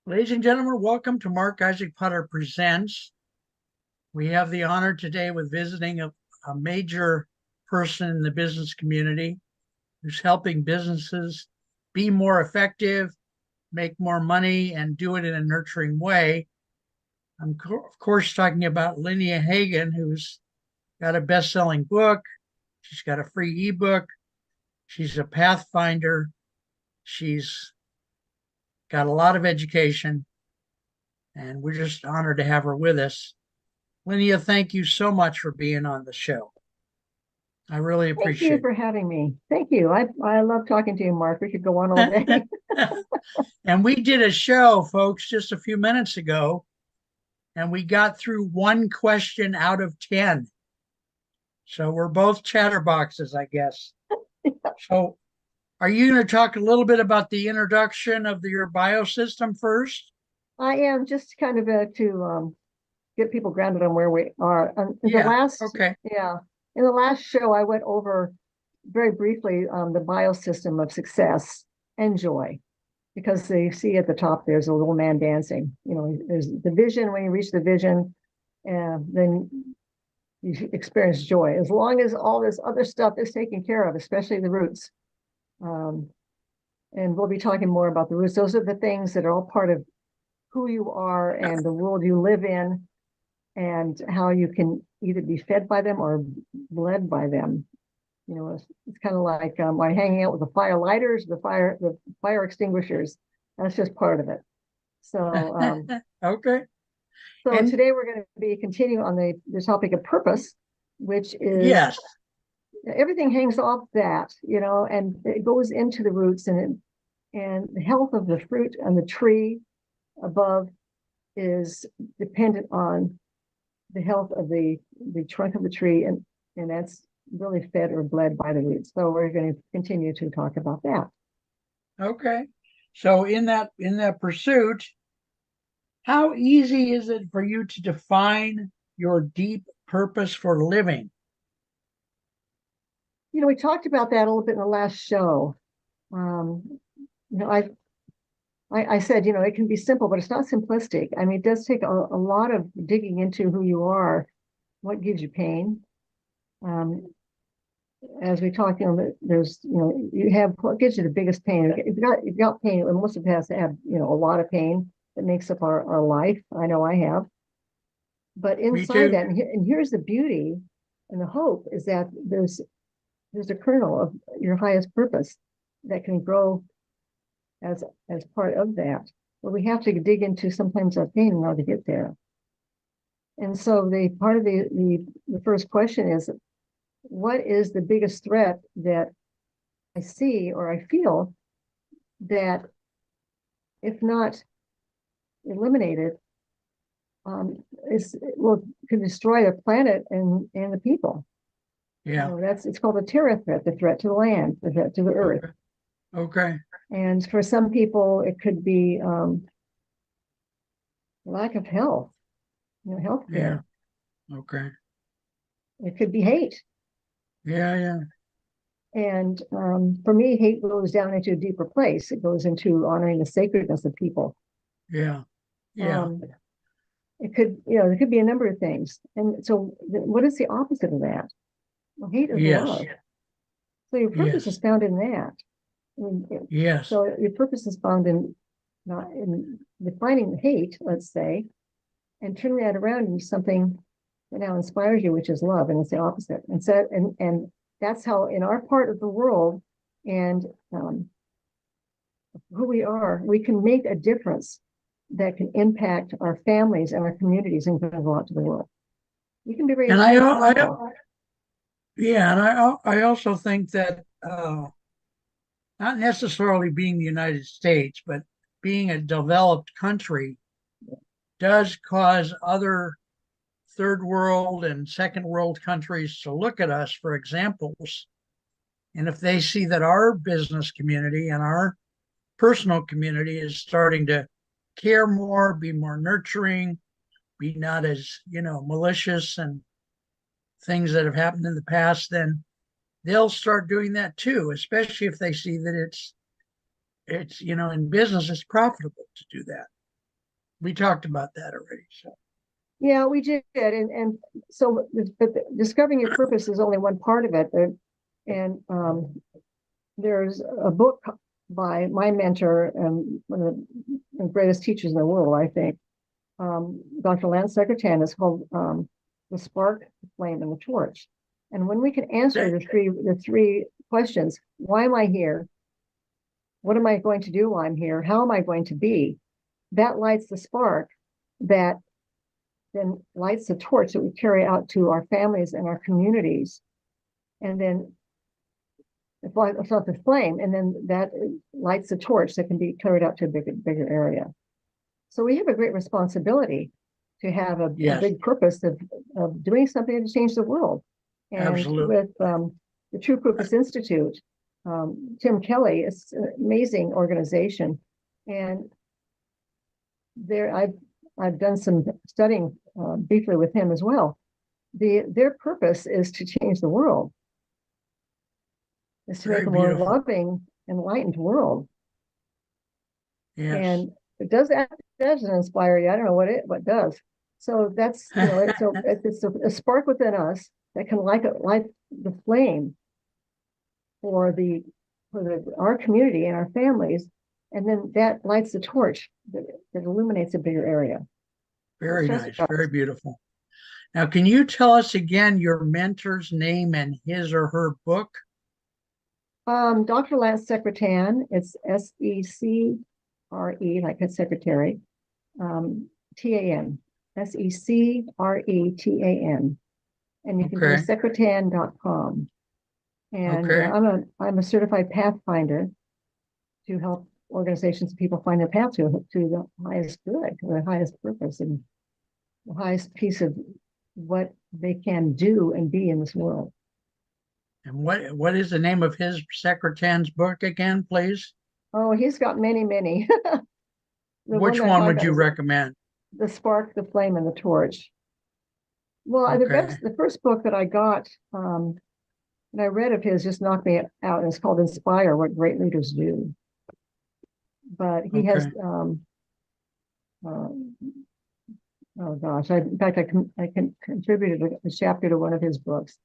Ladies and gentlemen, welcome to Mark Isaac Potter Presents. We have the honor today with visiting a major person in the business community who's helping businesses be more effective, make more money, and do it in a nurturing way. I'm, of course, talking about Lynnea Hagen, who's got a best-selling book. She's got a free ebook. She's a pathfinder. She's got a lot of education, and we're just honored to have her with us. Lynnea, thank you so much for being on the show. I really Thank you appreciate for having me. Thank you. I love talking to you, Mark. We could go on all day. it. And we did a show, folks, just a few minutes ago, and we got through one question out of 10. So we're both chatterboxes, I guess. So are you going to talk a little bit about the introduction of your biosystem first? I am just kind of to get people grounded on where we are. Yeah. Okay. In the last show, I went over very briefly the biosystem of success and joy, because you see at the top there's a little man dancing. You know, there's the vision. When you reach the vision, then you experience joy. As long as all this other stuff is taken care of, especially the roots. Um, and we'll be talking more about the roots. Those are the things that are all part of who you are and the world you live in, and how you can either be fed by them or led by them. You know, it's kind of like hanging out with the fire lighters, the fire extinguishers. That's just part of it. So, Okay. so And today we're going to be continuing on the topic of purpose, which is yes. everything hangs off that, and it goes into the roots, and the health of the fruit and the tree above is dependent on the health of the trunk of the tree, and that's really fed or bled by the roots. So we're going to continue to talk about that. Okay. So in that pursuit, how easy is it for you to define your deep purpose for living? We talked about that a little bit in the last show. Um, you know, I said, it can be simple, but it's not simplistic. I mean, it does take a lot of digging into who you are, what gives you pain. Um, as we talked, there's, you have what gives you the biggest pain. If you've got pain, and most of it has to have, a lot of pain that makes up our life. I know I have. But Me inside too. that, and here's the beauty and the hope, is that there's a kernel of your highest purpose that can grow as part of that. But we have to dig into sometimes our pain in order to get there. And so the part of the first question is, what is the biggest threat that I see or I feel that, if not eliminated, could destroy the planet and the people? Yeah. It's called a terror threat, the threat to the land, the threat to the earth. Okay. Okay. And for some people, it could be lack of health, health Yeah. care. Okay. It could be hate. Yeah. Yeah. And for me, hate goes down into a deeper place. It goes into honoring the sacredness of people. Yeah. Yeah. Um, there could be a number of things. And so, what is the opposite of that? Well, hate is Yes. love. So your purpose is Yes. found in that. Yes. So your purpose is found in not in defining hate, let's say, and turning that around into something that now inspires you, which is love, and it's the opposite. And that's how, in our part of the world, and who we are, we can make a difference that can impact our families and our communities and go out to the world. You can be very, And very powerful. yeah, and I also think that not necessarily being the United States, but being a developed country does cause other third world and second world countries to look at us for examples. And if they see that our business community and our personal community is starting to care more, be more nurturing, be not as, malicious and things that have happened in the past, then they'll start doing that too, especially if they see that it's in business, it's profitable to do that. We talked about that already. So Yeah, we did, and so, but discovering your purpose is only one part of it. And there's a book by my mentor and one of the greatest teachers in the world, I think, Dr. Lance Secretan. Is called "The Spark, the Flame, and the Torch." And when we can answer the three questions: Why am I here? What am I going to do while I'm here? How am I going to be? That lights the spark that then lights the torch that we carry out to our families and our communities. And then it's not the flame, and then that lights the torch that can be carried out to a bigger area. So we have a great responsibility to have a big purpose of doing something to change the world. And absolutely. With the True Purpose Institute, Tim Kelly is an amazing organization, and there I've done some studying briefly with him as well. Their purpose is to change the world, is to make a more loving, enlightened world. Yes. And it doesn't inspire you. I don't know what does. So that's it's a spark within us that can light the flame for our community and our families, and then that lights the torch that illuminates a bigger area. Very nice, very beautiful. Now, can you tell us again your mentor's name and his or her book? Dr. Lance Secretan. It's SECRE, like a secretary. TAN. SECRETAN. And you can go to secretan.com. And I'm a certified pathfinder to help organizations and people find their path to the highest good, the highest purpose, and the highest piece of what they can do and be in this world. And what is the name of his Secretan's book again, please? Oh, he's got many. Which one would you recommend? The Spark, the Flame, and the Torch. Well, the first book that I got and I read of his just knocked me out, and it's called Inspire: What Great Leaders Do. But he has oh gosh, in fact I contributed a chapter to one of his books.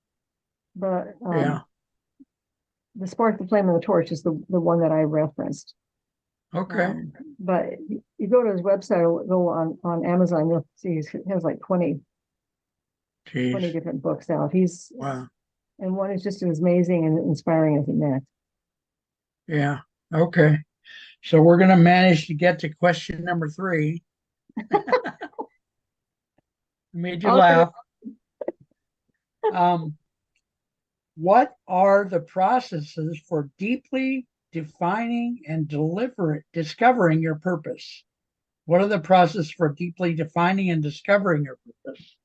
But The Spark, the Flame, and the Torch is the one that I referenced. But you go to his website or go on Amazon, you'll see he has like 20 different books out. And one is just as amazing and inspiring as the next. Yeah. Okay. So we're going to manage to get to question number 3. Made you laugh. What are the processes for deeply defining and discovering your purpose? What are the processes for deeply defining and discovering your purpose?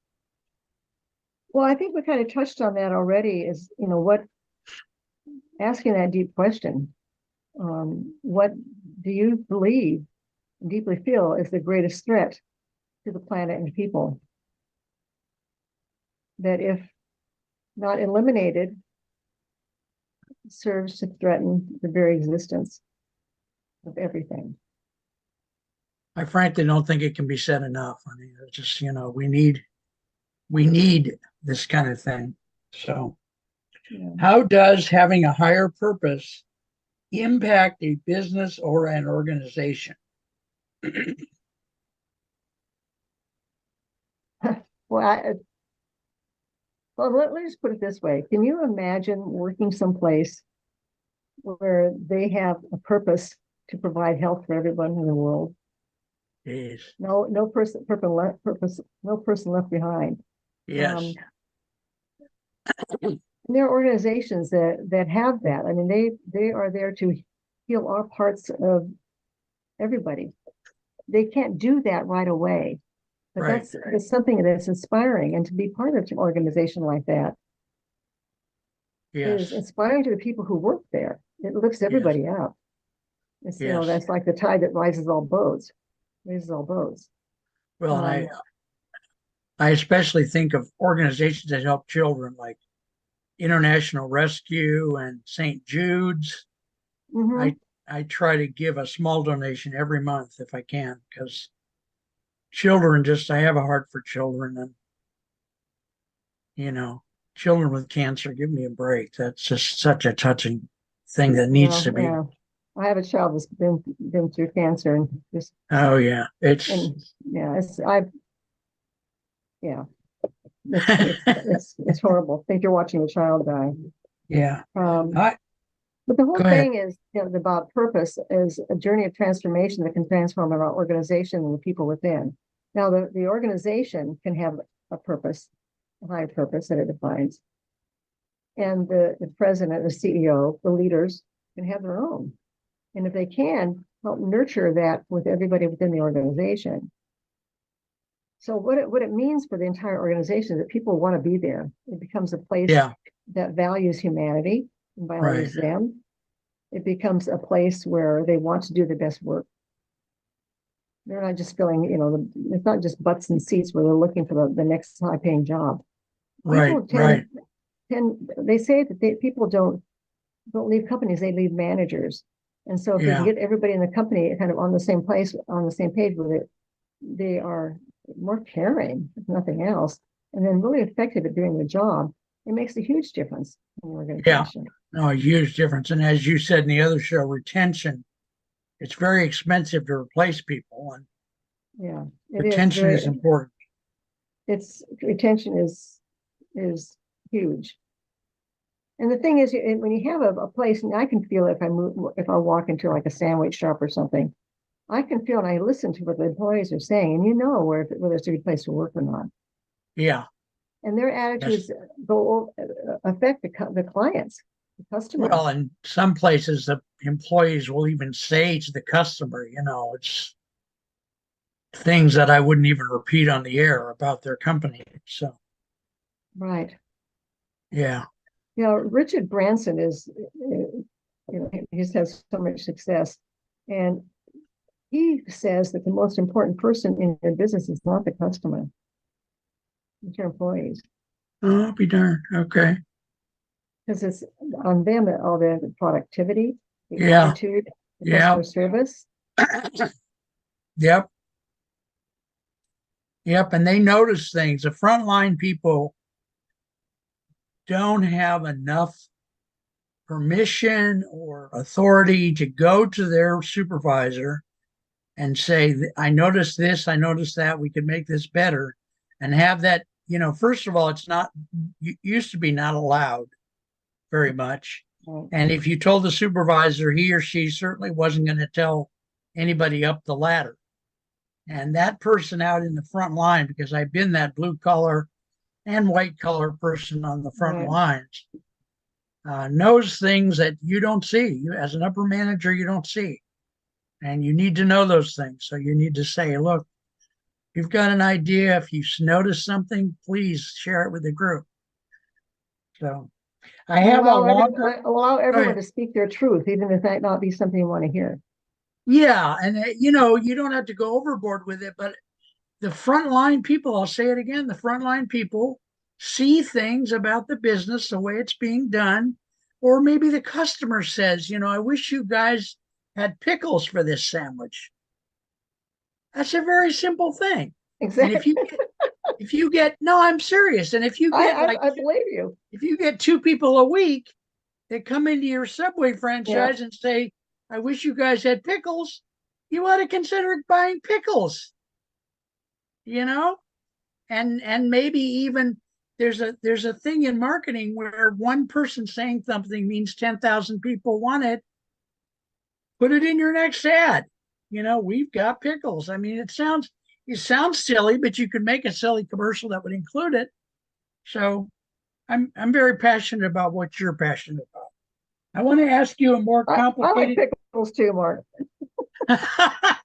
Well, I think we kind of touched on that already. Is asking that deep question. What do you believe and deeply feel is the greatest threat to the planet and people? That if not eliminated, serves to threaten the very existence of everything. I frankly don't think it can be said enough. I mean, it's just, we need this kind of thing. So how does having a higher purpose impact a business or an organization? Well, let me just put it this way. Can you imagine working someplace where they have a purpose to provide health for everyone in the world? Jeez. No person left behind. Yes. And there are organizations that have that. I mean, they are there to heal all parts of everybody. They can't do that right away. But that's something that's inspiring, and to be part of an organization like that is inspiring to the people who work there. It lifts everybody up. It's, that's like the tide that raises all boats. Well, I especially think of organizations that help children, like International Rescue and St. Jude's. I try to give a small donation every month if I can, because children, just, I have a heart for children, and, you know, children with cancer, give me a break. That's just such a touching thing that needs Well, to be. yeah. I have a child that's been through cancer and just Oh yeah, it's and yeah, yeah, it's horrible. Think you're watching a child die. yeah. Um, I but the whole Go ahead. thing is, about purpose is a journey of transformation that can transform our organization and the people within. Now, the organization can have a purpose, a high purpose that it defines, and the president, the CEO, the leaders can have their own. And if they can, help nurture that with everybody within the organization. So what it means for the entire organization is that people want to be there. It becomes a place Yeah, that values humanity and right. values them. It becomes a place where they want to do the best work. They're not just filling, it's not just butts and seats where they're looking for the next high paying job. Right, People right. they say that people don't leave companies, they leave managers. And so if they can Yeah, get everybody in the company kind of on the same place, on the same page with it, they are more caring, if nothing else, and then really effective at doing the job. It makes a huge difference in the yeah. organization. No, a huge difference. And as you said in the other show, retention, it's very expensive to replace people, and Yeah, it is retention is very, important. it's retention is huge. And the thing is, when you have a place, and I can feel it if I walk into like a sandwich shop or something, I can feel and I listen to what the employees are saying, and whether it's a good place to work or not. Yeah, And their yes. attitudes go affect the clients, the Well, customers. in some places, the employees will even say to the customer, it's things that I wouldn't even repeat on the air about their company. So, Right. yeah. Richard Branson he just has so much success. And he says that the most important person in your business is not the customer, it's your employees. Oh, I'll be darned. Okay. Because it's on them that all the productivity, the Yeah. attitude, the Yeah. customer service. Yep. Yep. And they notice things. The frontline people don't have enough permission or authority to go to their supervisor and say, I noticed this, I noticed that, we could make this better. And have that, first of all, it's not, used to be not allowed very much. Right. And if you told the supervisor, he or she certainly wasn't going to tell anybody up the ladder. And that person out in the front line, because I've been that blue collar and white collar person on the front Right. lines, knows things that you don't see. You, as an upper manager, you don't see. And you need to know those things. So you need to say, look, you've got an idea. If you notice something, please share it with the group. So I And have a longer, allow go everyone ahead. to speak their truth, even if that not be something you want to hear. Yeah. And, you don't have to go overboard with it, but the frontline people, I'll say it again, the frontline people see things about the business, the way it's being done. Or maybe the customer says, I wish you guys had pickles for this sandwich. That's a very simple thing. And Exactly. if you get no, I'm serious. And if you get like I believe you. if you get two people a week that come into your Subway Yeah. franchise and say, I wish you guys had pickles, you ought to consider buying pickles, you know? And maybe even there's a thing in marketing where one person saying something means 10,000 people want it. Put it in your next ad. We've got pickles. I mean, it sounds silly, but you could make a silly commercial that would include it. So I'm very passionate about what you're passionate about. I want to ask you a more I like complicated pickles too, Mark. I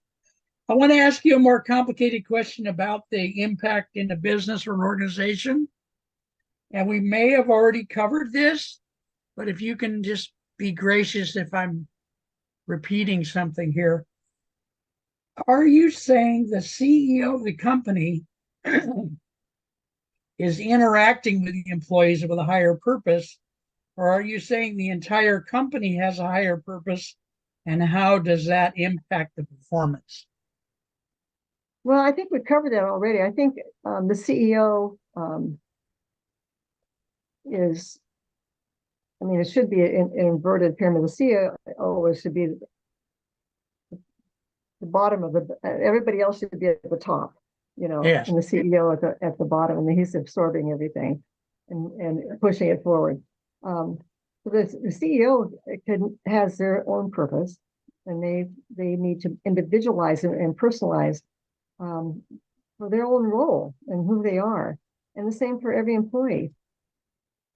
want to ask you a more complicated question about the impact in a business or an organization. And we may have already covered this, but if you can just be gracious if I'm repeating something here. Are you saying the CEO of the company is interacting with the employees with a higher purpose? Or are you saying the entire company has a higher purpose? And how does that impact the performance? Well, I think we covered that already. I think the CEO is, I mean, it should be an inverted pyramid. The CEO should be the bottom of everybody else should be at the top, Yes. and the CEO at the bottom, and he's absorbing everything and pushing it forward. So the CEO has their own purpose, and they need to individualize and personalize for their own role and who they are, and the same for every employee.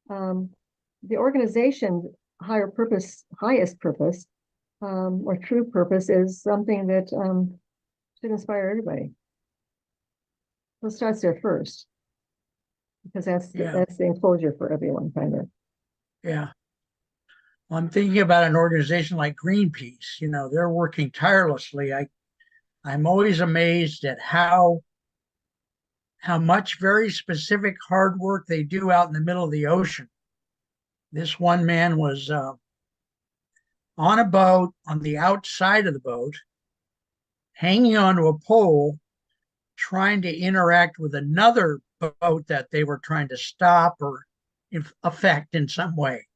The organization highest purpose, or true purpose, is something that should inspire everybody. So it starts there first, because that's the enclosure for everyone, kind of. Yeah. Well, I'm thinking about an organization like Greenpeace. They're working tirelessly. I'm always amazed at how much very specific hard work they do out in the middle of the ocean. This one man was on a boat, on the outside of the boat, hanging onto a pole, trying to interact with another boat that they were trying to stop or affect in some way.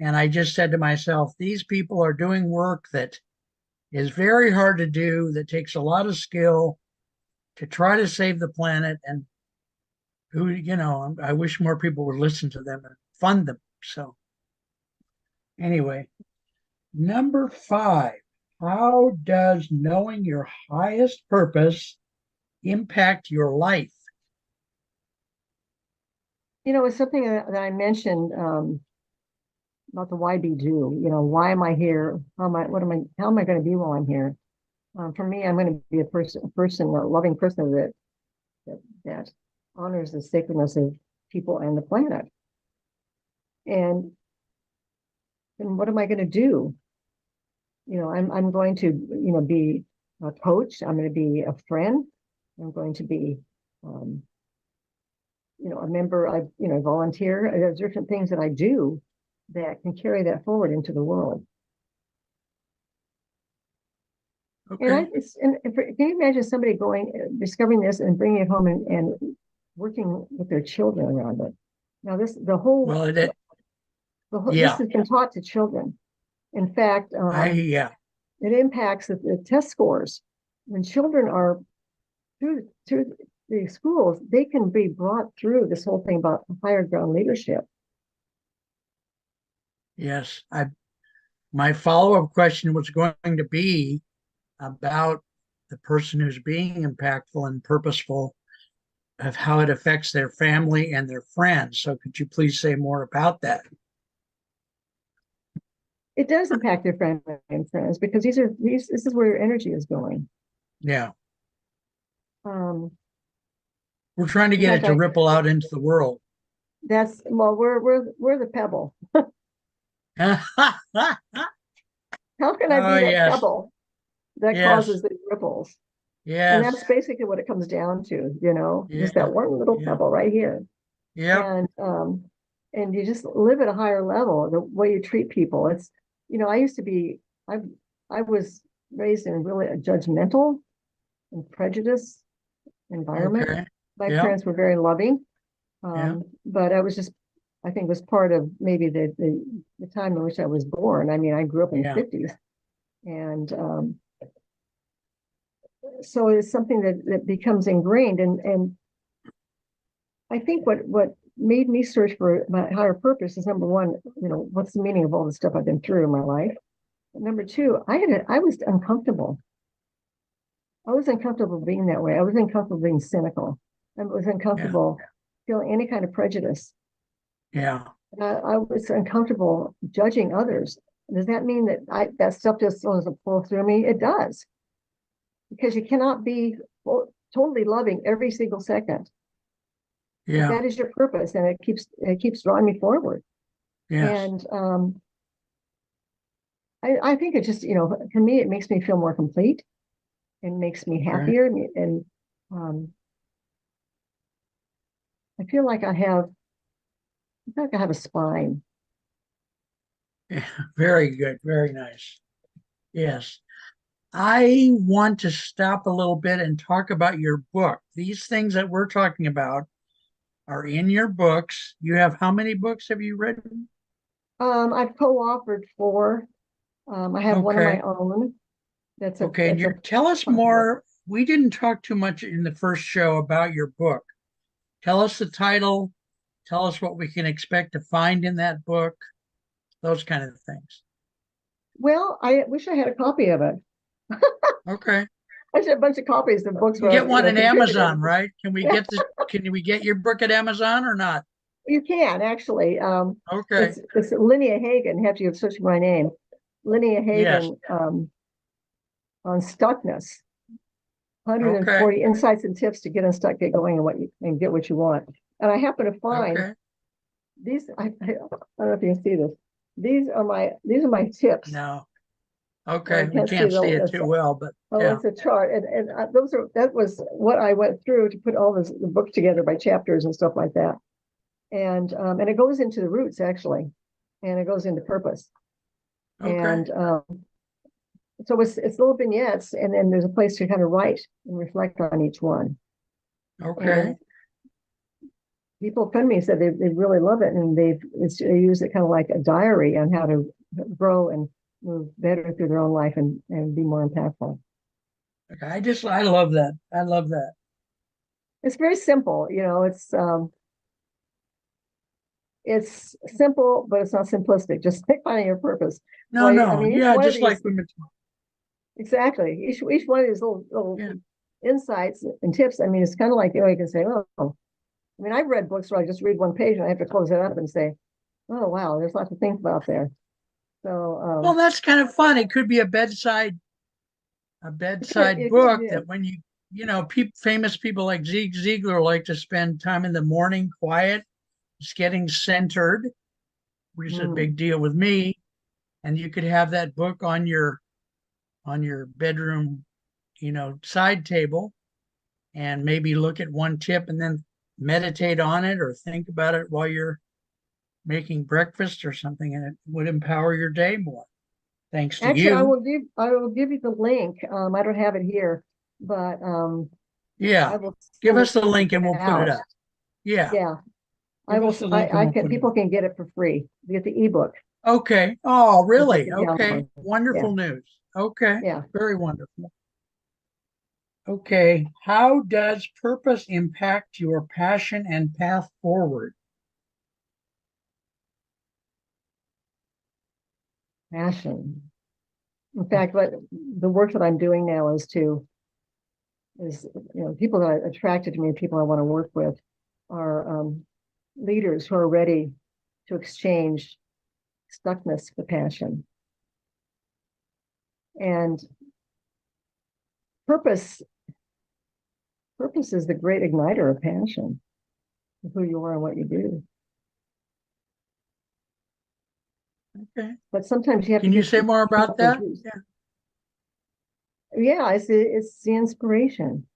And I just said to myself, these people are doing work that is very hard to do, that takes a lot of skill to try to save the planet. And I wish more people would listen to them and fund them. So anyway, number 5, how does knowing your highest purpose impact your life? It's something that I mentioned about the why be do. Why am I here? How am I going to be while I'm here? For me, I'm going to be a loving person that honors the sacredness of people and the planet. And what am I going to do? I'm going to, be a coach. I'm going to be a friend. I'm going to be, a member. I volunteer. There's different things that I do that can carry that forward into the world. Okay. And can you imagine somebody discovering this and bringing it home and working with their children around it? Now, this has been taught to children. In fact, it impacts the test scores. When children are through the schools, they can be brought through this whole thing about higher ground leadership. Yes. My follow-up question was going to be about the person who's being impactful and purposeful, of how it affects their family and their friends. So could you please say more about that? It does impact their family and friends, because this is where your energy is going. Yeah. We're trying to get it to ripple out into the world. We're the pebble. How can I be that pebble that causes the ripples? Yes. And that's basically what it comes down to, just that one little pebble right here. Yeah. And you just live at a higher level, the way you treat people. It's, I was raised in really a judgmental and prejudiced environment. Okay. My parents were very loving, but I think it was part of maybe the time in which I was born. I mean, I grew up in the 50s, and so it's something that becomes ingrained. And I think what made me search for my higher purpose is, number one, what's the meaning of all the stuff I've been through in my life? And number two, I was uncomfortable. I was uncomfortable being that way. I was uncomfortable being cynical. I was uncomfortable feeling any kind of prejudice. Yeah. I was uncomfortable judging others. Does that mean that that stuff just doesn't flow through me? It does, because you cannot be totally loving every single second. Yeah. But that is your purpose, and it keeps drawing me forward. Yes. And I think it just, for me, it makes me feel more complete. It makes me happier, and I feel like I have a spine. Yeah, very good. Very nice. Yes. I want to stop a little bit and talk about your book. These things that we're talking about are in your books. You have how many books have you written? I've co-authored four. I have one of my Okay. own. Okay. And That's a you tell us book. more. We didn't talk too much in the first show about your book. Tell us the title. Tell us what we can expect to find in that book, those kind of things. Well, I wish I had a copy of it. Okay. I should have a bunch of copies of books You can where get I've, one in contributed. Amazon, right? Can we get your book at Amazon or not? You can actually. Okay. It's Lynnea Hagen. You have to search my name. Lynnea Yes. Hagen on stuckness. Okay. 140 insights and tips to get unstuck, get going, and get what you want. And I happen to find Okay. these. I don't know if you can see this. These are my tips. No. Well, Okay. you We can't see can't see it the. too well, but Oh, yeah. it's a chart, and that was what I went through to put all the book together by chapters and stuff like that. And it goes into the roots actually, and it goes into purpose. Okay. And so it's little vignettes, and then there's a place to kind of write and reflect on each one. Okay. And people come to me and said they really love it, and they use it kind of like a diary on how to grow and move better through their own life and be more impactful. Okay. I love that. I love that. It's very simple, it's simple, but it's not simplistic. Just finding your purpose. No, Well, I no. mean, each Yeah, one of just like these women. exactly. Each one of these little Yeah. insights and tips. I mean, it's kind of like you can say, oh, I mean, I've read books where I just read one page and I have to close it up and say, oh wow, there's lots to think about there. So Well, that's kind of fun. It could be a bedside it could book be. that when famous people like Zig Ziglar like to spend time in the morning quiet, just getting centered, which is a Mm. big deal with me. And you could have that book on your bedroom, side table and maybe look at one tip and then meditate on it or think about it while you're making breakfast or something, and it would empower your day more. Thanks to Actually, you. I will give you the link. I don't have it here, but I Yeah. will Give send us it the link and we'll put it out. up. Yeah. Yeah, I Give will. us the link and I we'll can. put it People up. can get it for free. Get the ebook Okay. Oh, that they really? can Okay. download. Yeah, Wonderful news. Okay. yeah. Very wonderful. Okay. How does purpose impact your passion and path forward? Passion. In fact, what the work that I'm doing now is people that are attracted to me, people I want to work with, are leaders who are ready to exchange stuckness for passion. And purpose purpose is the great igniter of passion, of who you are and what you do. Okay. But sometimes you have to Can you give say more about people those that? roots. Yeah. Yeah, it's the inspiration.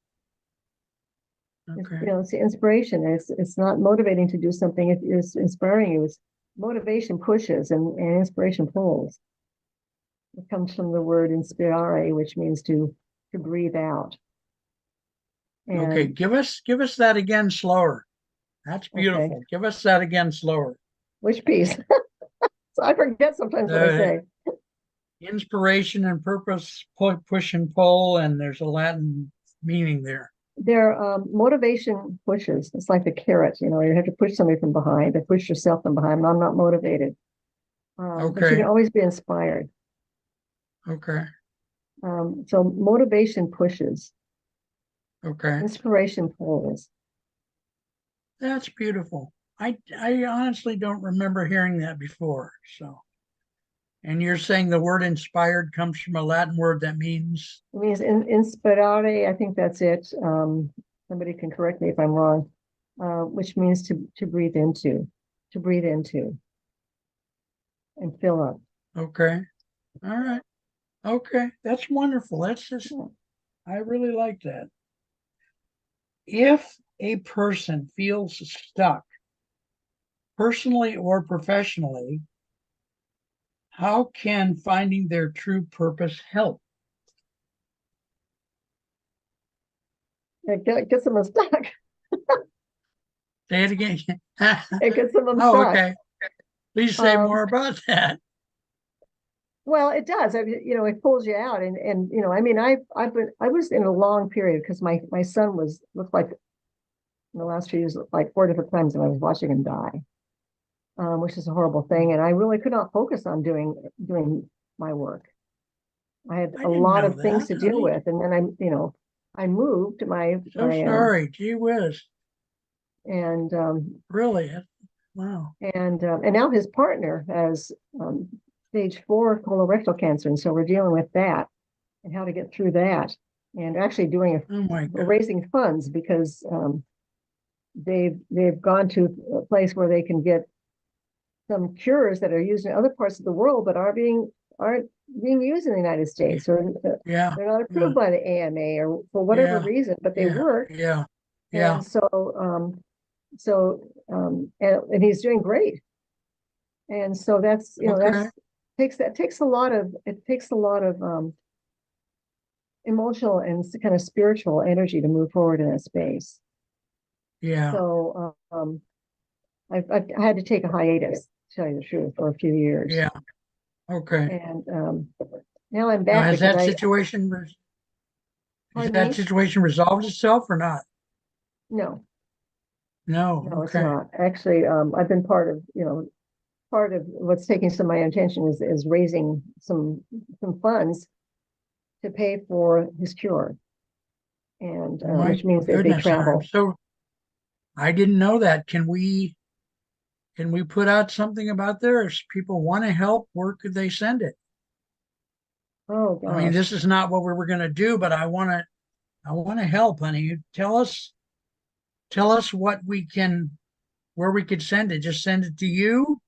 Okay. It's the inspiration. It's not motivating to do something. It is inspiring you. It's motivation pushes and inspiration pulls. It comes from the word inspirare, which means to breathe out. Okay. And Give us that again slower. That's okay, beautiful. Give us that again slower. which piece? So I forget sometimes what I The say. inspiration and purpose, push and pull, and there's a Latin meaning there. Their motivation pushes. It's like the carrot. You have to push somebody from behind, to push yourself from behind. I'm not motivated, but you can Okay. always be inspired. Okay. So motivation pushes, Okay. inspiration pulls. That's beautiful. I honestly don't remember hearing that before. So, and you're saying the word inspired comes from a Latin word that means, It means inspirare. I think that's it. Somebody can correct me if I'm wrong. Which means to breathe into, to breathe into, and fill up. okay. All right. Okay. That's wonderful. I really like that. If a person feels stuck, personally or professionally, how can finding their true purpose help? It gets them unstuck. Say it again. It gets them Oh, unstuck. okay. Please say more about that. Well, it does. It pulls you out, and I mean, I was in a long period because my son looked like in the last few years like 4 different times, and I was watching him die, which is a horrible thing, and I really could not focus on doing my work. I had I a didn't lot know of things that, to deal honey. with, and then I moved So sorry. Gee whiz. and Really? Wow. and now his partner has stage 4 colorectal cancer, and so we're dealing with that and how to get through that, and actually Oh my God. raising funds because they've gone to a place where they can get some cures that are used in other parts of the world but aren't being used in the United States, or Yeah. they're not Yeah. approved by the AMA or for whatever Yeah. reason, but they Yeah. work. Yeah. Yeah. And and he's doing great. And so Okay. takes a lot of emotional and kind of spiritual energy to move forward in that space. Yeah. So I've had to take a hiatus, to tell you the truth, for a few years. Yeah. Okay. And now I'm Now, back because has pardon that me? situation resolved itself or not? No, No. no, it's Okay. not. Actually, I've been part of what's taking some of my attention is raising some funds to pay for his cure, and My which means that they goodness. travel. I didn't know that. Can we put out something about there? If people want to help, where could they send it? Oh I mean, gosh. this is not what we were going to do, but I want to help, honey. You tell us where we could send it. Just send it to you.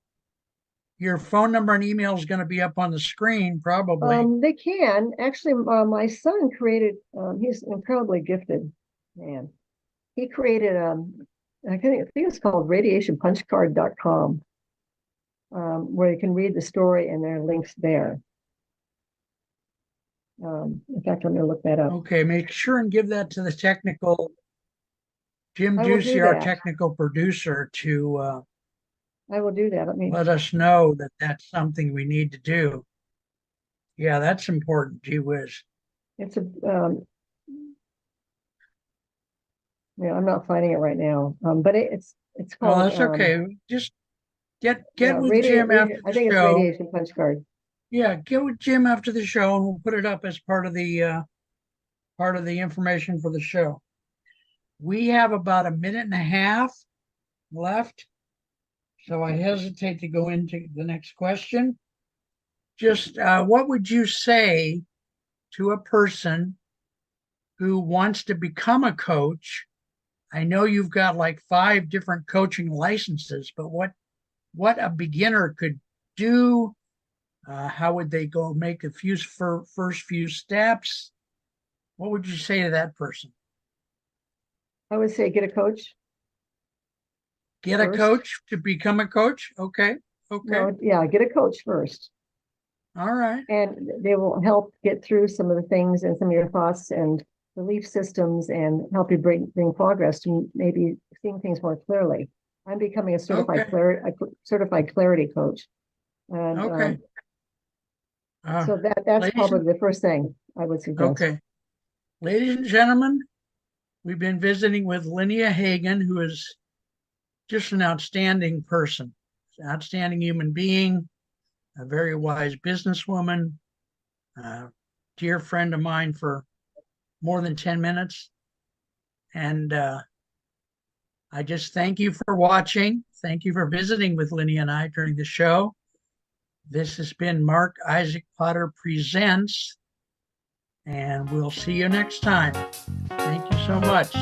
Your phone number and email is going to be up on the screen, probably. They can actually. My son created. He's incredibly gifted man. He created. I think it's called radiationpunchcard.com, where you can read the story and there are links there. In fact, I'm going to look that up. Okay, make sure and give that to the technical Jim I will do Ducey, our that. technical producer, to I will do that. let us know that that's something we need to do. Yeah, that's important. Gee whiz. It's a. I'm not finding it right now. But it's Oh, called that's okay. Just get yeah, with Jim after I the think it's show. radiation punch card. Yeah, get with Jim after the show, and we'll put it up as part of the information for the show. We have about a minute and a half left, so I hesitate to go into the next question. Just what would you say to a person who wants to become a coach? I know you've got like 5 different coaching licenses, but what a beginner could do? How would they go make the first few steps? What would you say to that person? I would say get a coach Get a first. coach to become a coach? Okay. Okay. No, yeah, get a coach first, All right. and they will help get through some of the things and some of your thoughts and belief systems, and help you bring progress to maybe seeing things more clearly. I'm becoming a Okay. certified clarity coach, and Okay. so that's Ladies probably and the first thing I would suggest. okay. Ladies and gentlemen, we've been visiting with Lynnea Hagen, who is just an outstanding person, an outstanding human being, a very wise businesswoman, a dear friend of mine for more than 10 minutes. And I just thank you for watching. Thank you for visiting with Lynnea and I during the show. This has been Mark Isaac Potter Presents, and we'll see you next time. Thank you so much.